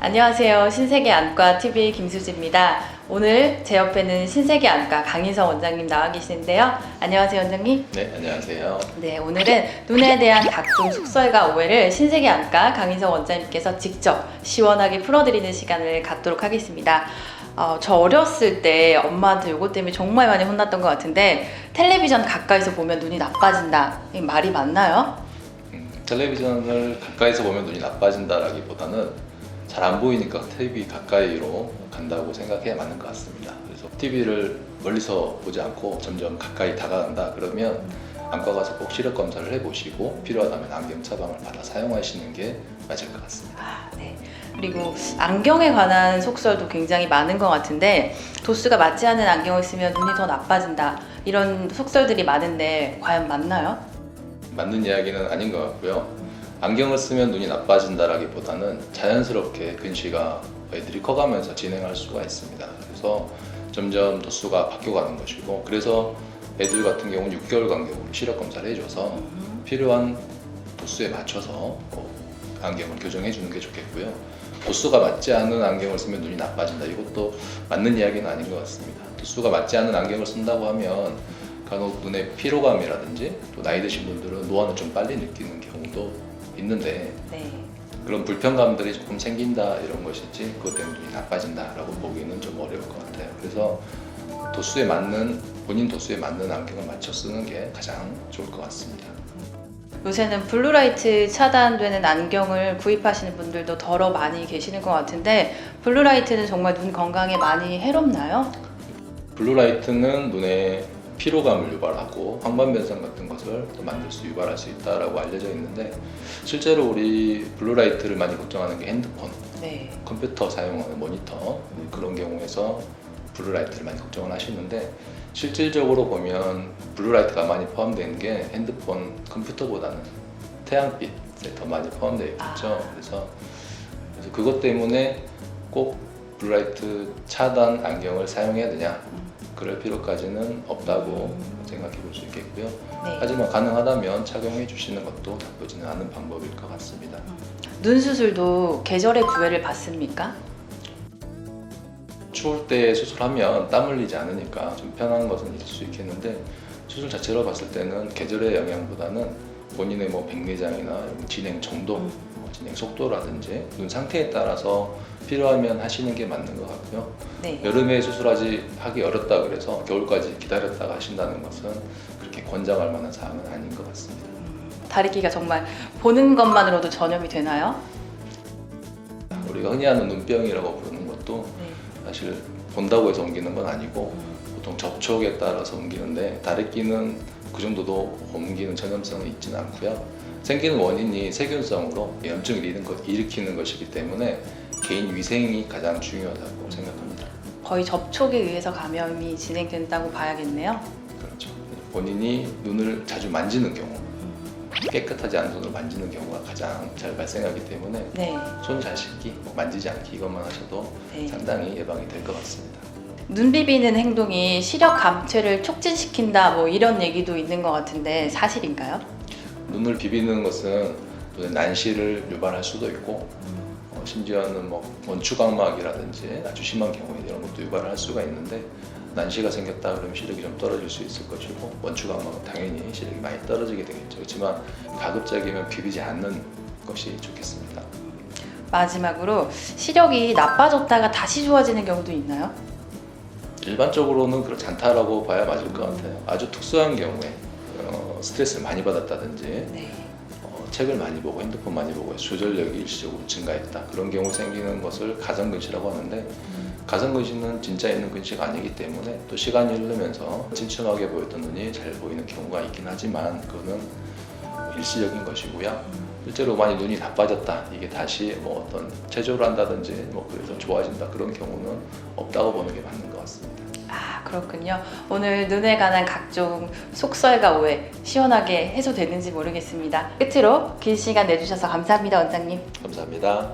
안녕하세요. 신세계 안과 TV 김수지입니다. 오늘 제 옆에는 신세계 안과 강인성 원장님 나와 계시는데요. 안녕하세요, 원장님. 네, 안녕하세요. 네, 오늘은 눈에 대한 각종 속설과 오해를 신세계 안과 강인성 원장님께서 직접 시원하게 풀어드리는 시간을 갖도록 하겠습니다. 저 어렸을 때 엄마한테 이것 때문에 정말 많이 혼났던 것 같은데 텔레비전 가까이서 보면 눈이 나빠진다. 이 말이 맞나요? 텔레비전을 가까이서 보면 눈이 나빠진다라기보다는 잘 안 보이니까 TV 가까이로 간다고 생각해야 맞는 것 같습니다. 그래서 TV를 멀리서 보지 않고 점점 가까이 다가간다 그러면 안과 가서 꼭 시력 검사를 해보시고 필요하다면 안경 처방을 받아 사용하시는 게 맞을 것 같습니다. 네. 그리고 안경에 관한 속설도 굉장히 많은 것 같은데 도수가 맞지 않은 안경을 쓰면 눈이 더 나빠진다 이런 속설들이 많은데 과연 맞나요? 맞는 이야기는 아닌 것 같고요. 안경을 쓰면 눈이 나빠진다라기보다는 자연스럽게 근시가 애들이 커가면서 진행할 수가 있습니다. 그래서 점점 도수가 바뀌어가는 것이고, 그래서 애들 같은 경우는 6개월 간격으로 시력 검사를 해줘서 필요한 도수에 맞춰서 안경을 교정해 주는 게 좋겠고요. 도수가 맞지 않은 안경을 쓰면 눈이 나빠진다, 이것도 맞는 이야기는 아닌 것 같습니다. 도수가 맞지 않은 안경을 쓴다고 하면 간혹 눈에 피로감이라든지 또 나이 드신 분들은 노안을 좀 빨리 느끼는 경우도 있는데, 네. 그런 불편감들이 조금 생긴다 이런 것이지 그것 때문에 눈이 나빠진다라고 보기는 좀 어려울 것 같아요. 그래서 도수에 맞는, 본인 도수에 맞는 안경을 맞춰 쓰는 게 가장 좋을 것 같습니다. 요새는 블루라이트 차단되는 안경을 구입하시는 분들도 더러 많이 계시는 것 같은데 블루라이트는 정말 눈 건강에 많이 해롭나요? 블루라이트는 눈에 피로감을 유발하고 황반 변성 같은 것을 또 만들 수 유발할 수 있다라고 알려져 있는데, 실제로 우리 블루라이트를 많이 걱정하는 게 핸드폰, 네. 컴퓨터 사용하는 모니터, 그런 경우에서 블루라이트를 많이 걱정을 하시는데, 실질적으로 보면 블루라이트가 많이 포함되는 게 핸드폰, 컴퓨터보다는 태양빛에 더 많이 포함되어 있겠죠. 그래서 그것 때문에 꼭 블루라이트 차단 안경을 사용해야 되냐, 그럴 필요까지는 없다고 생각해 볼 수 있겠고요. 네. 하지만 가능하다면 착용해 주시는 것도 나쁘지는 않은 방법일 것 같습니다. 눈 수술도 계절의 구애를 받습니까? 추울 때 수술하면 땀 흘리지 않으니까 좀 편한 것은 있을 수 있겠는데, 수술 자체로 봤을 때는 계절의 영향보다는 본인의 백내장이나 진행 정도, 진행 속도라든지 눈 상태에 따라서 필요하면 하시는 게 맞는 것 같고요. 네. 여름에 하기 어렵다 그래서 겨울까지 기다렸다가 하신다는 것은 그렇게 권장할 만한 사항은 아닌 것 같습니다. 다리끼가 정말 보는 것만으로도 전염이 되나요? 우리가 흔히 하는 눈병이라고 부르는 것도 네. 사실 본다고 해서 옮기는 건 아니고 보통 접촉에 따라서 옮기는데, 다리끼는 그 정도도 옮기는 전염성이 있지는 않고요. 생기는 원인이 세균성으로 염증을 일으키는 것이기 때문에 개인 위생이 가장 중요하다고 생각합니다. 거의 접촉에 의해서 감염이 진행된다고 봐야겠네요. 그렇죠. 본인이 눈을 자주 만지는 경우, 깨끗하지 않은 손으로 만지는 경우가 가장 잘 발생하기 때문에 네. 손 잘 씻기, 만지지 않기, 이것만 하셔도 네. 상당히 예방이 될 것 같습니다. 눈 비비는 행동이 시력 감퇴를 촉진시킨다 이런 얘기도 있는 것 같은데 사실인가요? 눈을 비비는 것은 눈의 난시를 유발할 수도 있고, 심지어는 원추각막이라든지 아주 심한 경우에 이런 것도 유발을 할 수가 있는데, 난시가 생겼다 그러면 시력이 좀 떨어질 수 있을 것이고, 원추각막은 당연히 시력이 많이 떨어지게 되겠죠. 그렇지만 가급적이면 비비지 않는 것이 좋겠습니다. 마지막으로 시력이 나빠졌다가 다시 좋아지는 경우도 있나요? 일반적으로는 그렇지 않다라고 봐야 맞을 것 같아요. 아주 특수한 경우에 스트레스를 많이 받았다든지, 네. 책을 많이 보고 핸드폰 많이 보고 해서 조절력이 일시적으로 증가했다, 그런 경우 생기는 것을 가성근시라고 하는데, 가성근시는 진짜 있는 근시가 아니기 때문에 또 시간이 흐르면서 침침하게 보였던 눈이 잘 보이는 경우가 있긴 하지만 그거는 일시적인 것이고요. 실제로 많이 눈이 나빠졌다, 이게 다시 어떤 체조를 한다든지 그래서 좋아진다, 그런 경우는 없다고 보는 게 맞는 것 같습니다. 그렇군요. 오늘 눈에 관한 각종 속설과 오해 시원하게 해소되는지 모르겠습니다. 끝으로 긴 시간 내주셔서 감사합니다, 원장님. 감사합니다.